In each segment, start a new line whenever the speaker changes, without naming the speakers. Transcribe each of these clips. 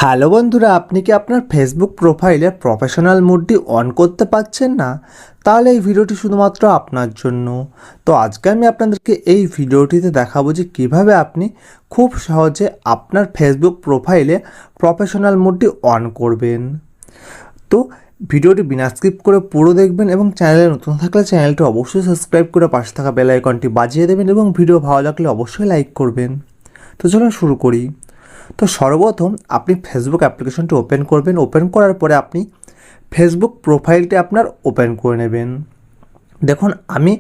Hello বন্ধুরা, আপনি কি আপনার ফেসবুক প্রোফাইলে প্রফেশনাল মোডটি অন করতে পারছেন না? তাহলে এই ভিডিওটি শুধুমাত্র আপনার জন্য। তো আজকে আমি আপনাদেরকে এই ভিডিওটিতে দেখাবো যে কীভাবে আপনি খুব সহজে আপনার ফেসবুক প্রোফাইলে প্রফেশনাল মোডটি অন করবেন। তো ভিডিওটি বিনা স্কিপ করে পুরো দেখবেন এবং চ্যানেলে নতুন থাকলে চ্যানেলটি অবশ্যই সাবস্ক্রাইব করে পাশে থাকা বেল আইকনটি বাজিয়ে দেবেন এবং ভিডিও ভালো লাগলে অবশ্যই লাইক করবেন। তো চলুন শুরু করি। তো সর্বপ্রথম আপনি ফেসবুক অ্যাপ্লিকেশনটি ওপেন করবেন। ওপেন করার পরে আপনি ফেসবুক প্রোফাইলটি আপনার ওপেন করে নেবেন। দেখুন, আমি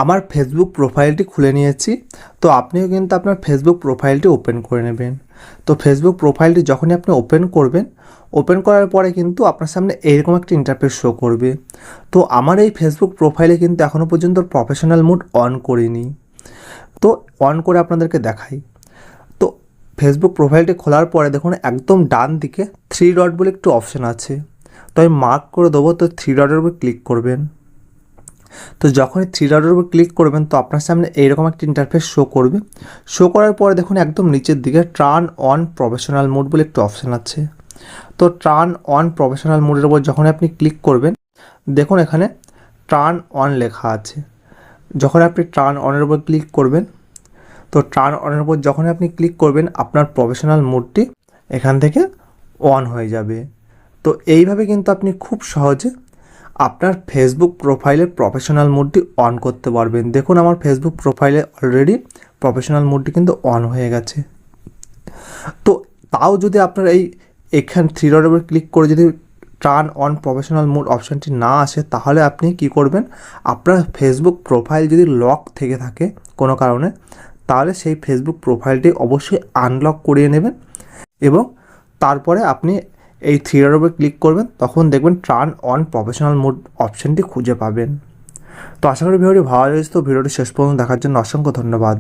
আমার ফেসবুক প্রোফাইলটি খুলে নিয়েছি। তো আপনিও কিন্তু আপনার ফেসবুক প্রোফাইলটি ওপেন করে নেবেন। তো ফেসবুক প্রোফাইলটি যখনই আপনি ওপেন করবেন, ওপেন করার পরে কিন্তু আপনার সামনে এইরকম একটি ইন্টারফেস শো করবে। তো আমার এই ফেসবুক প্রোফাইলে কিন্তু এখনও পর্যন্ত প্রফেশনাল মোড অন করিনি। তো অন করে আপনাদেরকে দেখাই। তো ফেসবুক প্রোফাইলটি খোলার পরে দেখুন একদম ডান দিকে 3 ডট বলে একটু অপশান আছে। তো আমি মার্ক করে দেবো, তো 3 ডটের উপর ক্লিক করবেন। তো যখনই 3 ডটের উপর ক্লিক করবেন তো আপনার সামনে এইরকম একটা ইন্টারফেস শো করবে। শো করার পরে দেখুন একদম নিচের দিকে টার্ন অন প্রফেশনাল মোড বলে একটু অপশান আছে। তো টার্ন অন প্রফেশনাল মোডের উপর যখন আপনি ক্লিক করবেন, দেখুন এখানে টার্ন অন লেখা আছে। যখন আপনি টার্ন অনের উপর ক্লিক করবেন, তো টার্ন অনের উপর যখন আপনি ক্লিক করবেন আপনার প্রফেশনাল মোডটি এখান থেকে অন হয়ে যাবে। তো এইভাবে কিন্তু আপনি খুব সহজে আপনার ফেসবুক প্রোফাইলের প্রফেশনাল মোডটি অন করতে পারবেন। দেখুন আমার ফেসবুক প্রোফাইলে অলরেডি প্রফেশনাল মোডটি কিন্তু অন হয়ে গেছে। তো তাও যদি আপনার এখানে 3 ডটের উপর ক্লিক করে যদি টার্ন অন প্রফেশনাল মোড অপশানটি না আসে, তাহলে আপনি কি করবেন, আপনার ফেসবুক প্রোফাইল যদি লক থেকে থাকে কোনো কারণে, তাহলে সেই ফেসবুক প্রোফাইলটি অবশ্যই আনলক করিয়ে নেবেন এবং তারপরে আপনি এই 3 ডটের উপর ক্লিক করবেন। তখন দেখবেন টার্ন অন প্রফেশনাল মোড অপশানটি খুঁজে পাবেন। তো আশা করি ভিডিওটি ভালো লেগেছে। তো ভিডিওটি শেষ পর্যন্ত দেখার জন্য অসংখ্য ধন্যবাদ।